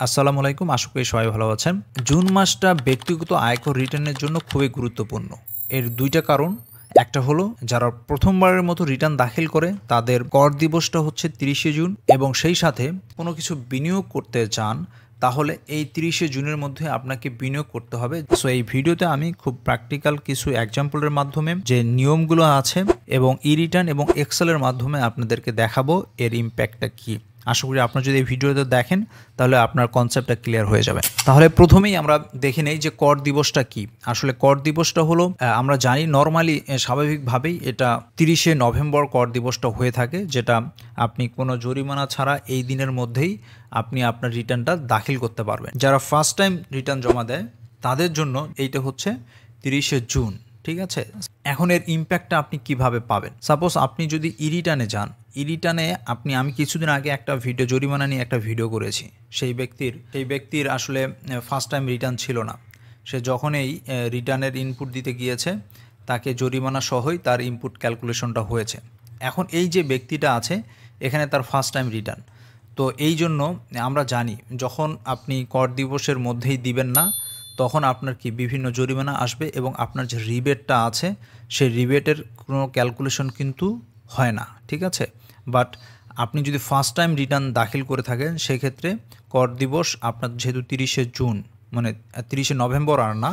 আসসালামু আলাইকুম। আশা করি সবাই ভালো আছেন। জুন মাসটা ব্যক্তিগত আয়কর রিটার্নের জন্য খুবই গুরুত্বপূর্ণ। এর ২ টা কারণ। একটা হলো যারা প্রথমবারের মতো রিটার্ন দাখিল করে তাদের কর দিবসটা হচ্ছে ৩০শে জুন এবং সেই সাথে কোনো কিছু বিনিয়োগ করতে চান তাহলে এই ৩০শে জুনের মধ্যে আপনাকে বিনিয়োগ করতে হবে। সো এই ভিডিওতে আমি খুব প্র্যাকটিক্যাল কিছু এক্সাম্পলের মাধ্যমে যে নিয়মগুলো আছে এবং ই-রিটার্ন এবং এক্সেলের মাধ্যমে আপনাদেরকে দেখাবো এর ইমপ্যাক্টটা কী। আশা করি আপনারা যদি এই ভিডিওতে দেখেন তাহলে আপনার কনসেপ্টটা ক্লিয়ার হয়ে যাবে। তাহলে প্রথমেই আমরা দেখে নেই যে কর দিবসটা কি। আসলে কর দিবসটা হলো আমরা জানি নরমালি স্বাভাবিকভাবেই এটা ৩০শে নভেম্বর কর দিবসটা হয়ে থাকে, যেটা আপনি কোনো জরিমানা ছাড়া এই দিনের মধ্যেই আপনি আপনার রিটার্নটা দাখিল করতে পারবেন। যারা ফার্স্ট টাইম রিটার্ন জমা দেয় তাদের জন্য এইটা হচ্ছে ৩০শে জুন। ঠিক আছে, এখন এর ইম্প্যাক্টটা আপনি কিভাবে পাবেন। সাপোজ আপনি যদি ই-রিটার্নে যান, ই-রিটার্নে আমি কিছুদিন আগে একটা ভিডিও জরিমানা নিয়ে একটা ভিডিও করেছি। সেই ব্যক্তির আসলে ফার্স্ট টাইম রিটার্ন ছিল না। সে যখনই রিটার্নের ইনপুট দিতে গিয়েছে তাকে জরিমানা সহই তার ইনপুট ক্যালকুলেশনটা হয়েছে। এখন এই যে ব্যক্তিটা আছে এখানে তার ফার্স্ট টাইম রিটার্ন, তো এই জন্য আমরা জানি যখন আপনি কর দিবসের মধ্যেই দিবেন না তখন আপনার কি বিভিন্ন জরিমানা আসবে এবং আপনার যে রিবেটটা আছে সেই রিবেটের কোনো ক্যালকুলেশন কিন্তু হয় না। ঠিক আছে, বাট আপনি যদি ফার্স্ট টাইম রিটার্ন দাখিল করে থাকেন সেক্ষেত্রে কর দিবস আপনার যেহেতু ৩০শে জুন মানে ৩০শে নভেম্বর আর না,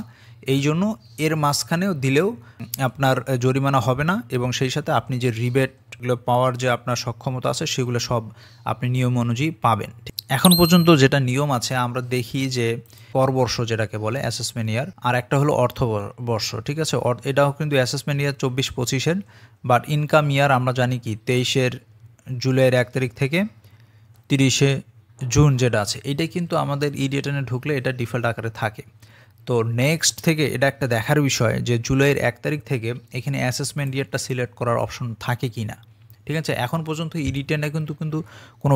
এই জন্য এর মাঝখানেও দিলেও আপনার জরিমানা হবে না এবং সেই সাথে আপনি যে রিবেটগুলো পাওয়ার যে আপনার সক্ষমতা আছে সেগুলো সব আপনি নিয়ম অনুযায়ী পাবেন। এখন পর্যন্ত যেটা নিয়ম আছে আমরা দেখি যে করবর্ষ যেটাকে বলে অ্যাসেসমেন্ট ইয়ার, আর একটা হলো অর্থবর্ষ। ঠিক আছে, এটাও কিন্তু অ্যাসেসমেন্ট ইয়ার ২৪-২৫-এর, বাট ইনকাম ইয়ার আমরা জানি কি ২৩ জুলাইয়ের ১ তারিখ থেকে ৩০শে জুন যেটা আছে এটাই কিন্তু আমাদের ই-রিটার্নে ঢুকলে এটা ডিফল্ট আকারে থাকে। তো নেক্সট থেকে এটা একটা দেখার বিষয় যে জুলাইয়ের ১ তারিখ থেকে এখানে অ্যাসেসমেন্ট ইয়ারটা সিলেক্ট করার অপশন থাকে কি না। ঠিক আছে, এখন পর্যন্ত ই-রিটার্নে কিন্তু কোনো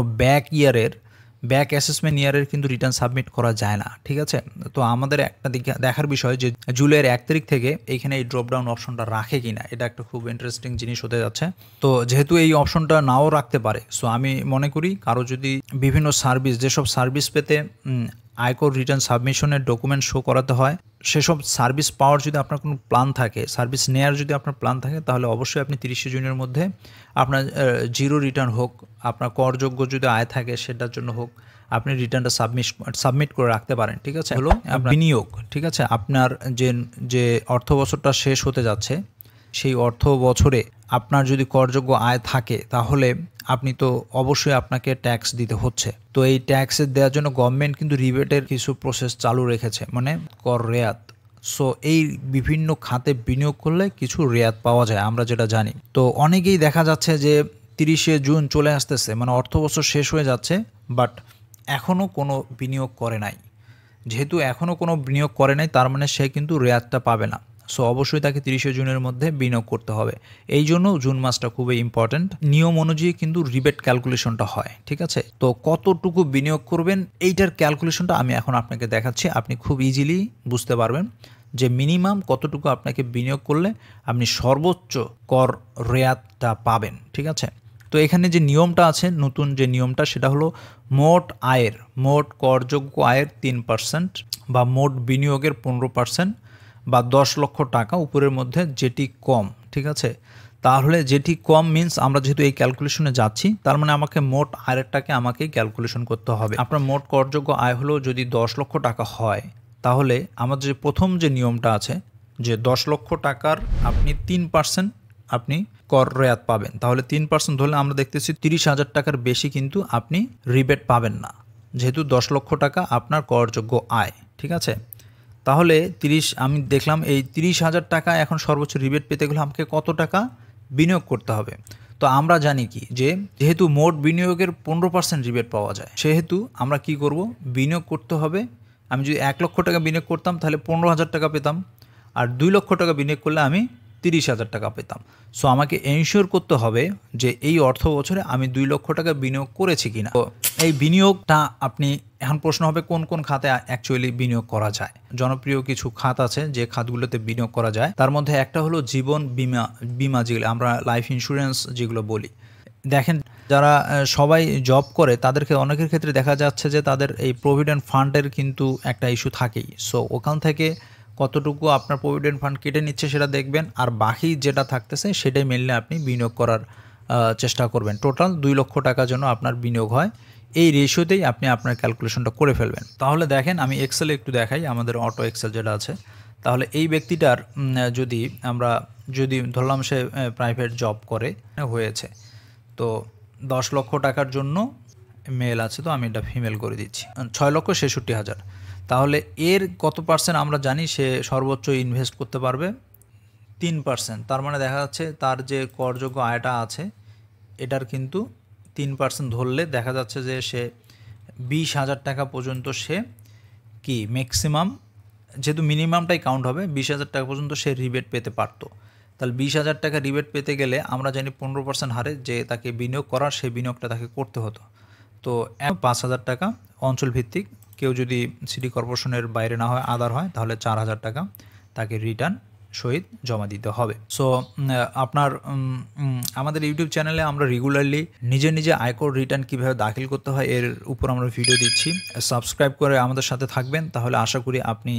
ব্যাক অ্যাসেসমেন্ট ইয়ারের কিন্তু রিটার্ন সাবমিট করা যায় না। ঠিক আছে, তো আমাদের একটা দেখার বিষয় যে জুলাইয়ের ১ তারিখ থেকে এইখানে এই ড্রপডাউন অপশনটা রাখে কিনা, এটা একটা খুব ইন্টারেস্টিং জিনিস হতে যাচ্ছে। তো যেহেতু এই অপশনটা নাও রাখতে পারে, সো আমি মনে করি কারো যদি বিভিন্ন সার্ভিস যেসব সার্ভিস পেতে আয়কর রিটার্ন সাবমিশনের ডকুমেন্ট শো করাতে হয় সেসব সার্ভিস পাওয়ার যদি আপনার কোনো প্ল্যান থাকে, সার্ভিস নেয়ার যদি আপনার প্ল্যান থাকে তাহলে অবশ্যই আপনি ৩০শে জুনের মধ্যে আপনার জিরো রিটার্ন হোক, আপনার করযোগ্য যদি আয় থাকে সেটার জন্য হোক, আপনি রিটার্নটা সাবমিট করে রাখতে পারেন। ঠিক আছে, হলো বিনিয়োগ। ঠিক আছে, আপনার যে অর্থ বছরটা শেষ হতে যাচ্ছে সেই অর্থ বছরে আপনার যদি করযোগ্য আয় থাকে তাহলে আপনি তো অবশ্যই আপনাকে ট্যাক্স দিতে হচ্ছে। তো এই ট্যাক্সের দেওয়ার জন্য গভর্নমেন্ট কিন্তু রিবেটের কিছু প্রসেস চালু রেখেছে, মানে কর রেয়াত। সো এই বিভিন্ন খাতে বিনিয়োগ করলে কিছু রেয়াত পাওয়া যায় আমরা যেটা জানি। তো অনেকেই দেখা যাচ্ছে যে ৩০শে জুন চলে আসতেছে, মানে অর্থ বছর শেষ হয়ে যাচ্ছে, বাট এখনও কোনো বিনিয়োগ করে নাই। যেহেতু এখনও কোনো বিনিয়োগ করে নাই তার মানে সে কিন্তু রেয়াতটা পাবে না। সো অবশ্যই তাকে ৩০শে জুনের মধ্যে বিনিয়োগ করতে হবে। এই জন্য জুন মাসটা খুবই ইম্পর্ট্যান্ট। নিয়ম অনুযায়ী কিন্তু রিবেট ক্যালকুলেশনটা হয়। ঠিক আছে, তো কতটুকু বিনিয়োগ করবেন এইটার ক্যালকুলেশনটা আমি এখন আপনাকে দেখাচ্ছি। আপনি খুব ইজিলি বুঝতে পারবেন যে মিনিমাম কতটুকু আপনাকে বিনিয়োগ করলে আপনি সর্বোচ্চ কর রেয়াতটা পাবেন। ঠিক আছে, তো এখানে যে নিয়মটা আছে নতুন যে নিয়মটা সেটা হলো মোট করযোগ্য আয়ের ৩% বা মোট বিনিয়োগের ১৫% বা ১০ লক্ষ টাকা উপরের মধ্যে যেটি কম। ঠিক আছে, তাহলে যেটি কম মিন্স আমরা যেহেতু এই ক্যালকুলেশনে যাচ্ছি তার মানে আমাকে মোট আয়েরটাকে আমাকেই ক্যালকুলেশন করতে হবে। আপনার মোট করযোগ্য আয় হলো যদি ১০ লক্ষ টাকা হয় তাহলে আমাদের যে প্রথম যে নিয়মটা আছে যে ১০ লক্ষ টাকার আপনি ৩% আপনি কর রেয়াত পাবেন, তাহলে 3% ধরলে আমরা দেখতেছি ৩০,০০০ টাকার বেশি কিন্তু আপনি রিবেট পাবেন না, যেহেতু ১০ লক্ষ টাকা আপনার করযোগ্য আয়। ঠিক আছে, তাহলে আমি দেখলাম এই ৩০,০০০ টাকা এখন সর্বোচ্চ রিবেট পেতে গেলে আমাকে কত টাকা বিনিয়োগ করতে হবে। তো আমরা জানি কি যে যেহেতু মোট বিনিয়োগের ১৫% রিবেট পাওয়া যায় সেহেতু আমরা কি করব, বিনিয়োগ করতে হবে। আমি যদি ১ লক্ষ টাকা বিনিয়োগ করতাম তাহলে ১৫,০০০ টাকা পেতাম, আর ২ লক্ষ টাকা বিনিয়োগ করলে আমি ৩০,০০০ টাকা পেতাম। সো আমাকে এনশিওর করতে হবে যে এই অর্থ বছরে আমি ২ লক্ষ টাকা বিনিয়োগ করেছি কিনা। তো এই বিনিয়োগটা আপনি এখন প্রশ্ন হবে কোন কোন খাতে অ্যাকচুয়ালি বিনিয়োগ করা যায়। জনপ্রিয় কিছু খাত আছে যে খাতগুলোতে বিনিয়োগ করা যায়, তার মধ্যে একটা হলো জীবন বিমা যেগুলো আমরা লাইফ ইন্স্যুরেন্স যেগুলো বলি। দেখেন যারা সবাই জব করে তাদেরকে অনেকের ক্ষেত্রে দেখা যাচ্ছে যে তাদের এই প্রভিডেন্ট ফান্ডের কিন্তু একটা ইস্যু থাকেই। সো ওখান থেকে কতটুকু আপনার প্রভিডেন্ট ফান্ড কেটে নিচ্ছে সেটা দেখবেন, আর বাকি যেটা থাকতেছে সেটাই মেনলি আপনি বিনিয়োগ করার চেষ্টা করবেন। টোটাল 2 লক্ষ টাকা যেন আপনার বিনিয়োগ হয়, এই রেশিওতেই আপনি আপনার ক্যালকুলেশনটা করে ফেলবেন। তাহলে দেখেন আমি এক্সেলে একটু দেখাই, আমাদের অটো এক্সেল যেটা আছে। তাহলে এই ব্যক্তিটার যদি ধরলাম সে প্রাইভেট জব করে হয়েছে, তো 10 লক্ষ টাকার জন্য মেল আছে, তো আমি এটা ফিমেল করে দিচ্ছি 6,66,000। তাহলে এর কত পার্সেন্ট আমরা জানি সে সর্বোচ্চ ইনভেস্ট করতে পারবে? 3%। তার মানে দেখা যাচ্ছে তার যে করযোগ্য আয়টা আছে এটার কিন্তু 3% ধরলে দেখা যাচ্ছে যে সে 20,000 টাকা পর্যন্ত সে কি ম্যাক্সিমাম, যেহেতু মিনিমামটাই কাউন্ট হবে, 20,000 টাকা পর্যন্ত সে রিবেট পেতে পারতো। তাহলে 20,000 টাকা রিবেট পেতে গেলে আমরা জানি 15% হারে যে তাকে বিনিয়োগ করার, সেই বিনিয়োগটা তাকে করতে হতো। তো 5,000 টাকা অঞ্চল ভিত্তিক, কেউ যদি সিটি কর্পোরেশনের বাইরে না হয়, আদার হয়, তাহলে 4,000 টাকা তাকে রিটার্ন সহিত জমা দিতে হবে। সো আপনার আমাদের ইউটিউব চ্যানেলে আমরা রেগুলারলি নিজে আয়কর রিটার্ন কীভাবে দাখিল করতে হয় এর উপর আমরা ভিডিও দিচ্ছি। সাবস্ক্রাইব করে আমাদের সাথে থাকবেন, তাহলে আশা করি আপনি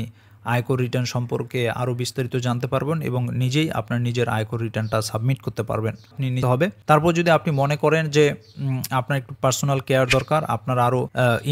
আয়কর রিটার্ন সম্পর্কে আরও বিস্তারিত জানতে পারবেন এবং নিজেই আপনার নিজের আয়কর রিটার্নটা সাবমিট করতে পারবেন। আপনি নিতে হবে। তারপর যদি আপনি মনে করেন যে আপনার একটু পার্সোনাল কেয়ার দরকার, আপনার আরও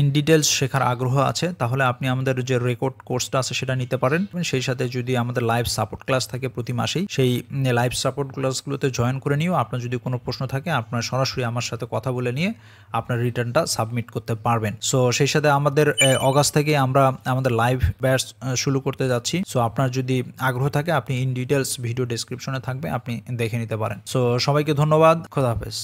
ইন ডিটেলস শেখার আগ্রহ আছে, তাহলে আপনি আমাদের যে রেকর্ড কোর্সটা আছে সেটা নিতে পারেন। সেই সাথে যদি আমাদের লাইভ সাপোর্ট ক্লাস থাকে প্রতি মাসেই, সেই লাইভ সাপোর্ট ক্লাসগুলোতে জয়েন করে নিয়েও আপনার যদি কোনো প্রশ্ন থাকে আপনার সরাসরি আমার সাথে কথা বলে নিয়ে আপনার রিটার্নটা সাবমিট করতে পারবেন। সো সেই সাথে আমাদের অগাস্ট থেকে আমরা আমাদের লাইভ ব্যাচ শুরু করতে যাচ্ছি। সো আপনার যদি আগ্রহ থাকে আপনি ইন ডিটেলস ভিডিও ডেসক্রিপশনে থাকবে, আপনি দেখে নিতে পারেন। সো সবাইকে ধন্যবাদ, খোদা হাফেজ।